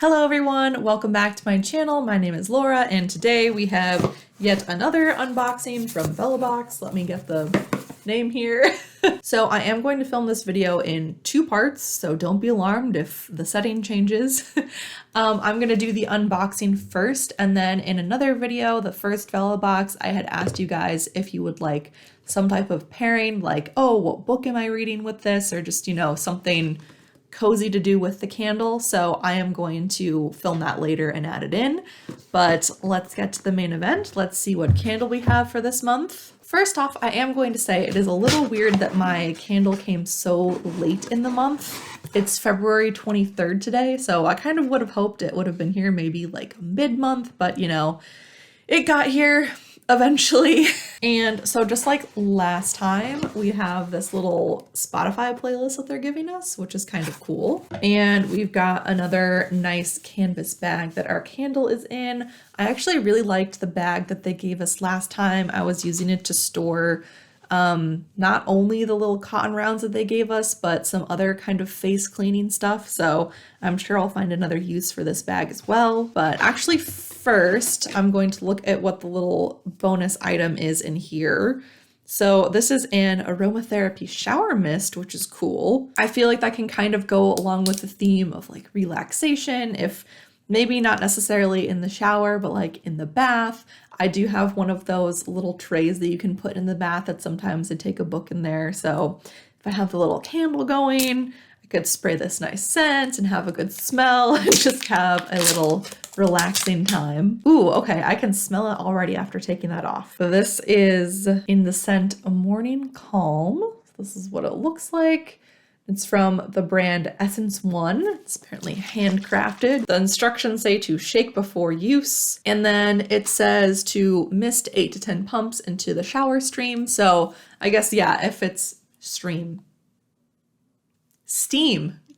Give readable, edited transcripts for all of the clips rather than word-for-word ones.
Hello everyone, welcome back to my channel. My name is Laura and today we have yet another unboxing from Vellabox. Let me get the name here. So I am going to film this video in two parts, so don't be alarmed if the setting changes. I'm going to do the unboxing first, and then in another video, the first Vellabox, I had asked you guys if you would like some type of pairing, like, oh, what book am I reading with this, or just, you know, something cozy to do with the candle. So I am going to film that later and add it in, but let's get to the main event. Let's see what candle we have for this month. First off, I am going to say it is a little weird that my candle came so late in the month. It's February 23rd today, so I kind of would have hoped it would have been here maybe like mid-month, but you know, it got here eventually. And so just like last time, we have this little Spotify playlist that they're giving us, which is kind of cool. And we've got another nice canvas bag that our candle is in. I actually really liked the bag that they gave us last time. I was using it to store not only the little cotton rounds that they gave us, but some other kind of face cleaning stuff. So I'm sure I'll find another use for this bag as well. But actually first, I'm going to look at what the little bonus item is in here. So this is an Aromatherapy shower mist, which is cool. I feel like that can kind of go along with the theme of like relaxation, if maybe not necessarily in the shower, but like in the bath. I do have one of those little trays that you can put in the bath that sometimes I take a book in there. So if I have the little candle going, I could spray this nice scent and have a good smell and just have a little relaxing time. Ooh, okay, I can smell it already after taking that off. So this is in the scent Morning Calm. This is what it looks like. It's from the brand Essence One. It's apparently handcrafted. The instructions say to shake before use, and then it says to mist 8 to 10 pumps into the shower stream. So I guess, yeah, if it's steam,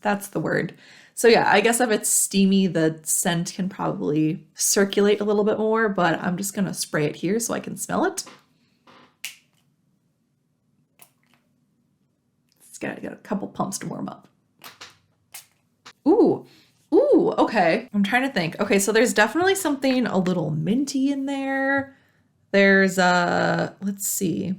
that's the word. So yeah, I guess if it's steamy, the scent can probably circulate a little bit more, but I'm just gonna spray it here so I can smell it. Gotta get a couple pumps to warm up. Ooh, okay. I'm trying to think. Okay, so there's definitely something a little minty in there. There's let's see.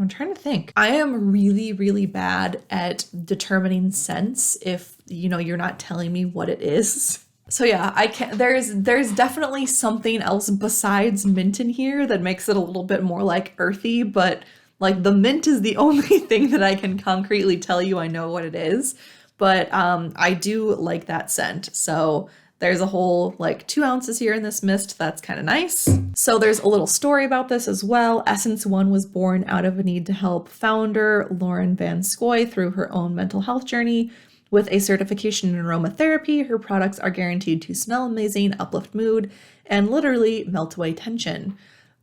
I'm trying to think. I am really, really bad at determining scents if, you know, you're not telling me what it is. So yeah, there's definitely something else besides mint in here that makes it a little bit more like earthy, but like the mint is the only thing that I can concretely tell you I know what it is, but I do like that scent. So there's a whole like 2 ounces here in this mist. That's kind of nice. So there's a little story about this as well. Essence One was born out of a need to help founder Lauren Van Scoy through her own mental health journey. With a certification in aromatherapy, her products are guaranteed to smell amazing, uplift mood, and literally melt away tension.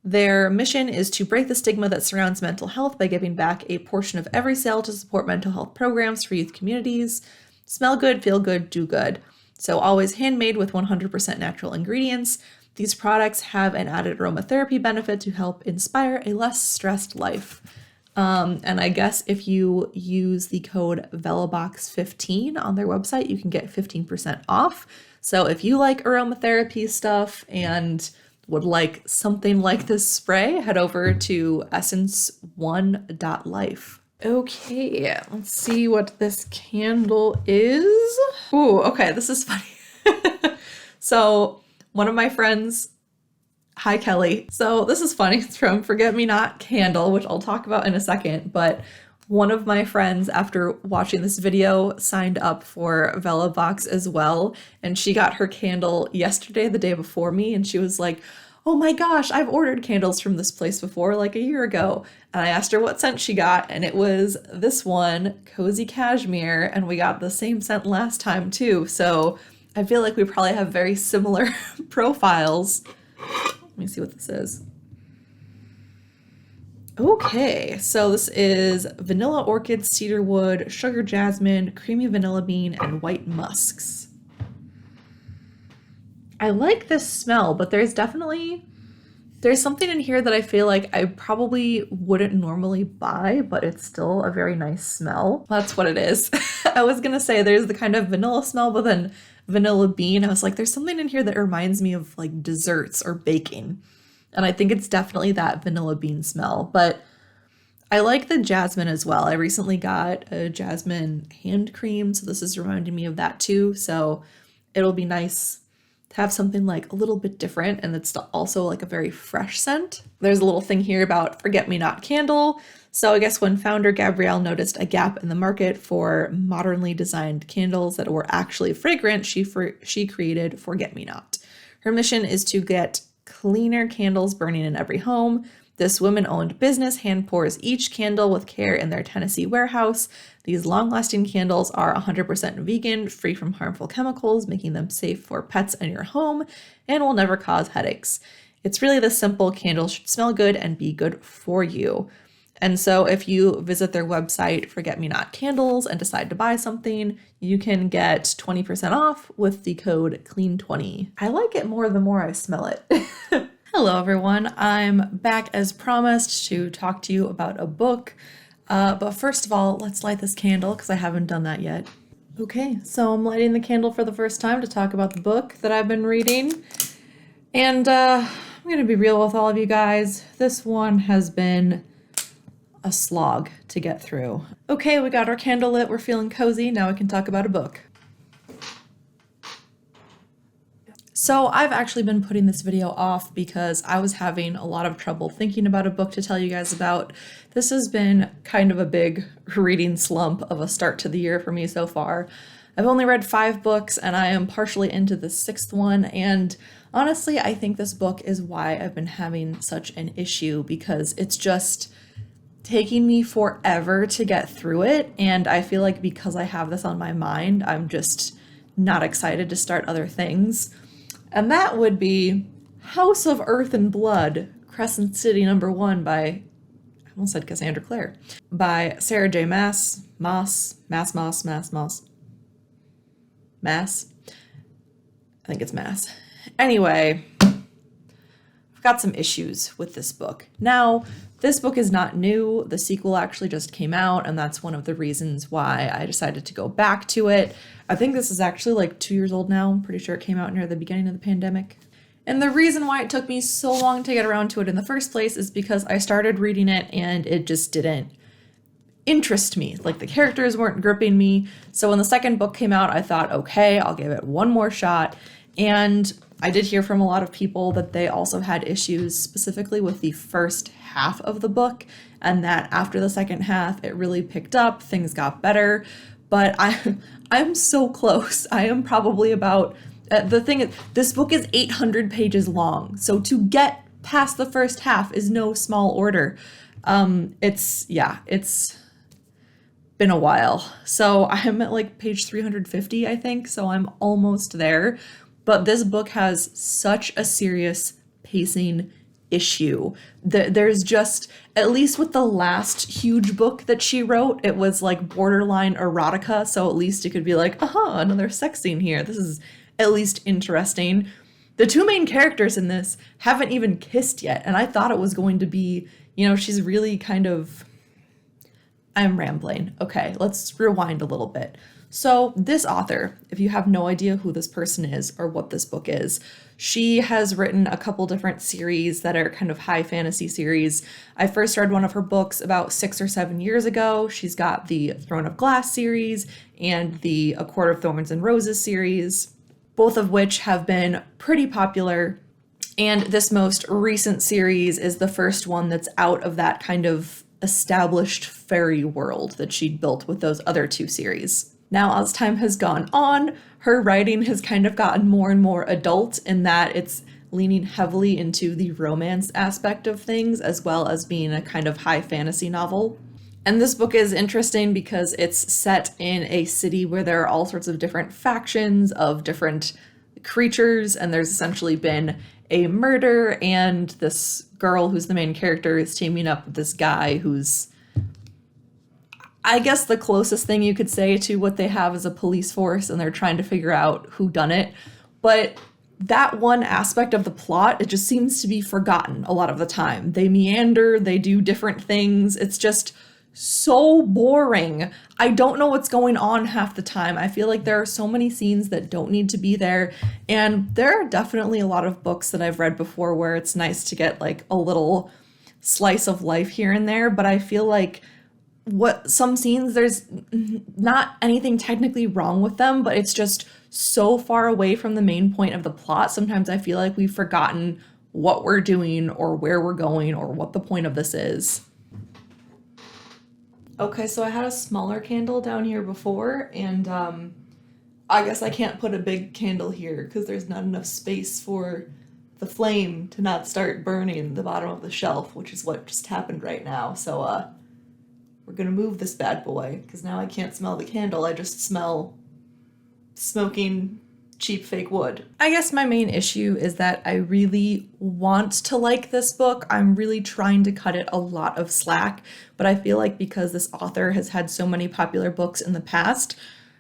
Their mission is to break the stigma that surrounds mental health by giving back a portion of every sale to support mental health programs for youth communities. Smell good, feel good, do good. So always handmade with 100% natural ingredients. These products have an added aromatherapy benefit to help inspire a less stressed life. And I guess if you use the code Vellabox15 on their website, you can get 15% off. So if you like aromatherapy stuff and would like something like this spray, head over to essence1.life. Okay, let's see what this candle is. Ooh, okay, this is funny. So one of my friends, hi Kelly. So this is funny, it's from Forget Me Not Candle, which I'll talk about in a second, but one of my friends, after watching this video, signed up for Vellabox as well, and she got her candle yesterday, the day before me, and she was like, oh my gosh, I've ordered candles from this place before, like a year ago. And I asked her what scent she got, and it was this one, Cozy Cashmere, and we got the same scent last time too, so I feel like we probably have very similar profiles. Let me see what this is. Okay, so this is vanilla orchid, cedarwood, sugar jasmine, creamy vanilla bean, and white musks. I like this smell, but there's definitely There's something in here that I feel like I probably wouldn't normally buy, but it's still a very nice smell. That's what it is. I was gonna say there's the kind of vanilla smell, but then vanilla bean. I was like, there's something in here that reminds me of like desserts or baking. And I think it's definitely that vanilla bean smell, but I like the jasmine as well. I recently got a jasmine hand cream, so this is reminding me of that too. So it'll be nice to have something like a little bit different, and it's also like a very fresh scent. There's a little thing here about forget-me-not candle. So I guess when founder Gabrielle noticed a gap in the market for modernly designed candles that were actually fragrant, she created Forget-Me-Not. Her mission is to get cleaner candles burning in every home. This women-owned business hand pours each candle with care in their Tennessee warehouse. These long-lasting candles are 100% vegan, free from harmful chemicals, making them safe for pets in your home, and will never cause headaches. It's really this simple: candles should smell good and be good for you. And so if you visit their website, Forget Me Not Candles, and decide to buy something, you can get 20% off with the code CLEAN20. I like it more the more I smell it. Hello everyone, I'm back as promised to talk to you about a book. But first of all, let's light this candle because I haven't done that yet. Okay, so I'm lighting the candle for the first time to talk about the book that I've been reading. And I'm going to be real with all of you guys. This one has been a slog to get through. Okay, we got our candle lit, we're feeling cozy, now we can talk about a book. So I've actually been putting this video off because I was having a lot of trouble thinking about a book to tell you guys about. This has been kind of a big reading slump of a start to the year for me so far. I've only read 5 books and I am partially into the 6th one, and honestly I think this book is why I've been having such an issue, because it's just taking me forever to get through it, and I feel like because I have this on my mind, I'm just not excited to start other things. And that would be House of Earth and Blood, Crescent City #1 by, I almost said Cassandra Clare, by Sarah J. Maas. I think it's Maas. Anyway, I've got some issues with this book. Now, this book is not new. The sequel actually just came out, and that's one of the reasons why I decided to go back to it. I think this is actually like 2 years old now. I'm pretty sure it came out near the beginning of the pandemic. And the reason why it took me so long to get around to it in the first place is because I started reading it and it just didn't interest me. Like, the characters weren't gripping me. So when the second book came out, I thought, okay, I'll give it one more shot. And I did hear from a lot of people that they also had issues specifically with the first half of the book, and that after the second half, it really picked up, things got better. But I'm so close. I am probably about, the thing is, this book is 800 pages long. So to get past the first half is no small order. It's been a while. So I'm at like page 350, I think. So I'm almost there. But this book has such a serious pacing issue. There's just, at least with the last huge book that she wrote, it was like borderline erotica, so at least you could be like, aha, another sex scene here. This is at least interesting. The 2 main characters in this haven't even kissed yet, and I thought it was going to be, she's really kind of... I'm rambling. Okay, let's rewind a little bit. So this author, if you have no idea who this person is or what this book is, she has written a couple different series that are kind of high fantasy series. I first read one of her books about 6 or 7 years ago. She's got the Throne of Glass series and the A Court of Thorns and Roses series, both of which have been pretty popular. And this most recent series is the first one that's out of that kind of established fairy world that she'd built with those other 2 series. Now, as time has gone on, her writing has kind of gotten more and more adult in that it's leaning heavily into the romance aspect of things, as well as being a kind of high fantasy novel. And this book is interesting because it's set in a city where there are all sorts of different factions of different creatures, and there's essentially been a murder, and this girl who's the main character is teaming up with this guy who's, I guess, the closest thing you could say to what they have is a police force, and they're trying to figure out who done it. But that one aspect of the plot, it just seems to be forgotten a lot of the time. They meander, they do different things. It's just so boring. I don't know what's going on half the time. I feel like there are so many scenes that don't need to be there. And there are definitely a lot of books that I've read before where it's nice to get like a little slice of life here and there, but I feel like what some scenes, there's not anything technically wrong with them, but it's just so far away from the main point of the plot. Sometimes I feel like we've forgotten what we're doing or where we're going or what the point of this is. Okay, so I had a smaller candle down here before, and I guess I can't put a big candle here because there's not enough space for the flame to not start burning the bottom of the shelf, which is what just happened right now. So we're gonna move this bad boy because now I can't smell the candle. I just smell smoking cheap fake wood. I guess my main issue is that I really want to like this book. I'm really trying to cut it a lot of slack, but I feel like because this author has had so many popular books in the past,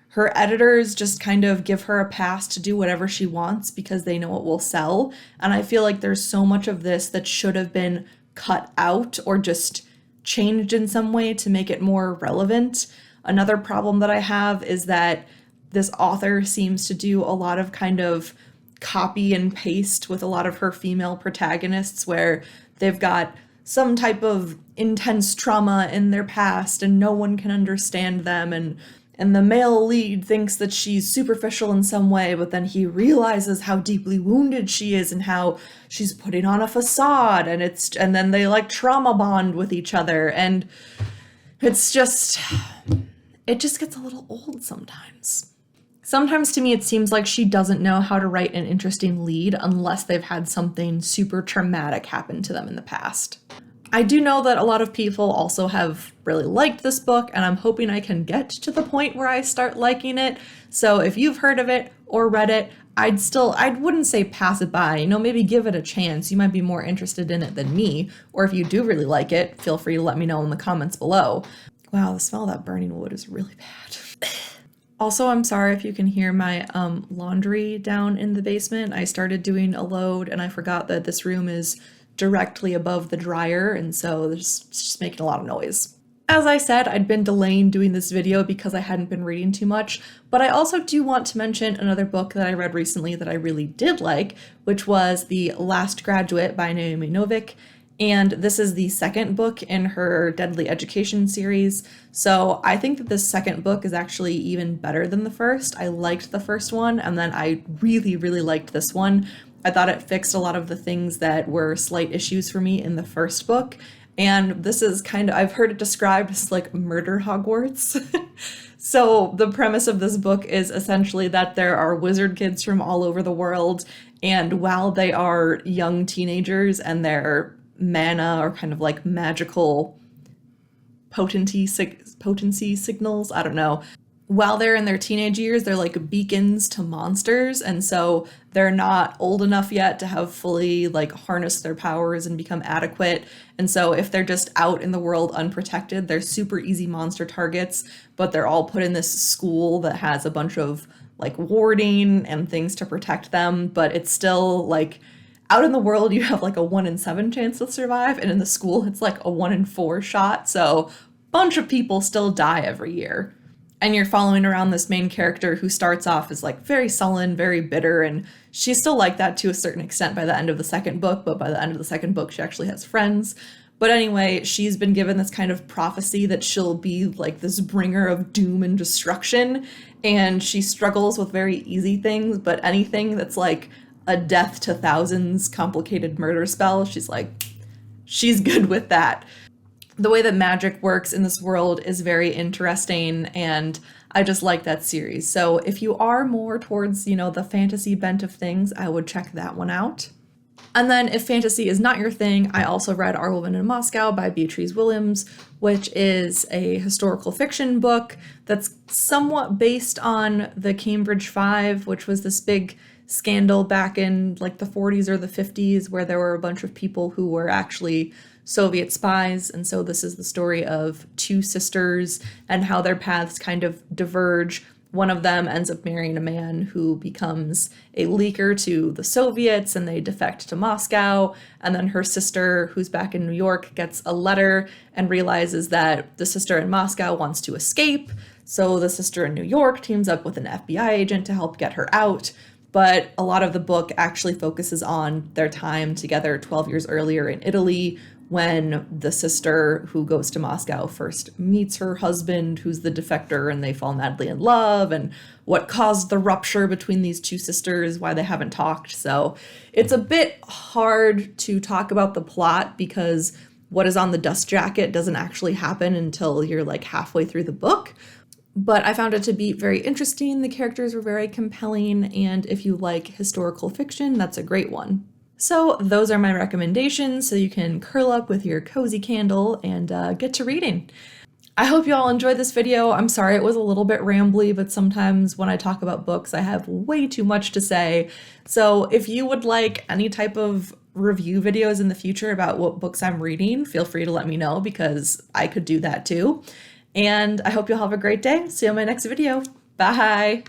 her editors just kind of give her a pass to do whatever she wants because they know it will sell. And I feel like there's so much of this that should have been cut out or just changed in some way to make it more relevant. Another problem that I have is that this author seems to do a lot of kind of copy and paste with a lot of her female protagonists where they've got some type of intense trauma in their past and no one can understand them, and the male lead thinks that she's superficial in some way, but then he realizes how deeply wounded she is and how she's putting on a facade, and then they like trauma bond with each other, and it just gets a little old sometimes. Sometimes to me it seems like she doesn't know how to write an interesting lead unless they've had something super traumatic happen to them in the past. I do know that a lot of people also have really liked this book, and I'm hoping I can get to the point where I start liking it. So if you've heard of it or read it, I wouldn't say pass it by, maybe give it a chance. You might be more interested in it than me, or if you do really like it, feel free to let me know in the comments below. Wow, the smell of that burning wood is really bad. Also, I'm sorry if you can hear my laundry down in the basement. I started doing a load and I forgot that this room is directly above the dryer, and so it's just making a lot of noise. As I said, I'd been delaying doing this video because I hadn't been reading too much, but I also do want to mention another book that I read recently that I really did like, which was The Last Graduate by Naomi Novik. And this is the second book in her Deadly Education series. So I think that this second book is actually even better than the first. I liked the first one, and then I really, really liked this one. I thought it fixed a lot of the things that were slight issues for me in the first book. And this is I've heard it described as like murder Hogwarts. So the premise of this book is essentially that there are wizard kids from all over the world, and while they are young teenagers and they're mana or kind of like magical potency signals, I don't know. While they're in their teenage years, they're like beacons to monsters, and so they're not old enough yet to have fully like harnessed their powers and become adequate. And so if they're just out in the world unprotected, they're super easy monster targets, but they're all put in this school that has a bunch of like warding and things to protect them, but it's still like out in the world, you have like a 1 in 7 chance to survive, and in the school, it's like a 1 in 4 shot. So a bunch of people still die every year. And you're following around this main character who starts off as like very sullen, very bitter, and she's still like that to a certain extent by the end of the second book, but by the end of the second book, she actually has friends. But anyway, she's been given this kind of prophecy that she'll be like this bringer of doom and destruction, and she struggles with very easy things, but anything that's like a death to thousands complicated murder spell, she's good with that. The way that magic works in this world is very interesting, and I just like that series. So if you are more towards, the fantasy bent of things, I would check that one out. And then if fantasy is not your thing, I also read Our Woman in Moscow by Beatrice Williams, which is a historical fiction book that's somewhat based on the Cambridge Five, which was this big scandal back in like the 40s or the 50s where there were a bunch of people who were actually Soviet spies. And so this is the story of two sisters and how their paths kind of diverge One of them ends up marrying a man who becomes a leaker to the Soviets and they defect to Moscow. And then her sister, who's back in New York, gets a letter and realizes that the sister in Moscow wants to escape. So the sister in New York teams up with an FBI agent to help get her out. But a lot of the book actually focuses on their time together 12 years earlier in Italy, when the sister who goes to Moscow first meets her husband, who's the defector, and they fall madly in love, and what caused the rupture between these two sisters, why they haven't talked. So it's a bit hard to talk about the plot because what is on the dust jacket doesn't actually happen until you're like halfway through the book. But I found it to be very interesting. The characters were very compelling, and if you like historical fiction, that's a great one. So those are my recommendations, so you can curl up with your cozy candle and get to reading. I hope you all enjoyed this video. I'm sorry it was a little bit rambly, but sometimes when I talk about books, I have way too much to say. So if you would like any type of review videos in the future about what books I'm reading, feel free to let me know because I could do that too. And I hope you'll have a great day. See you in my next video. Bye!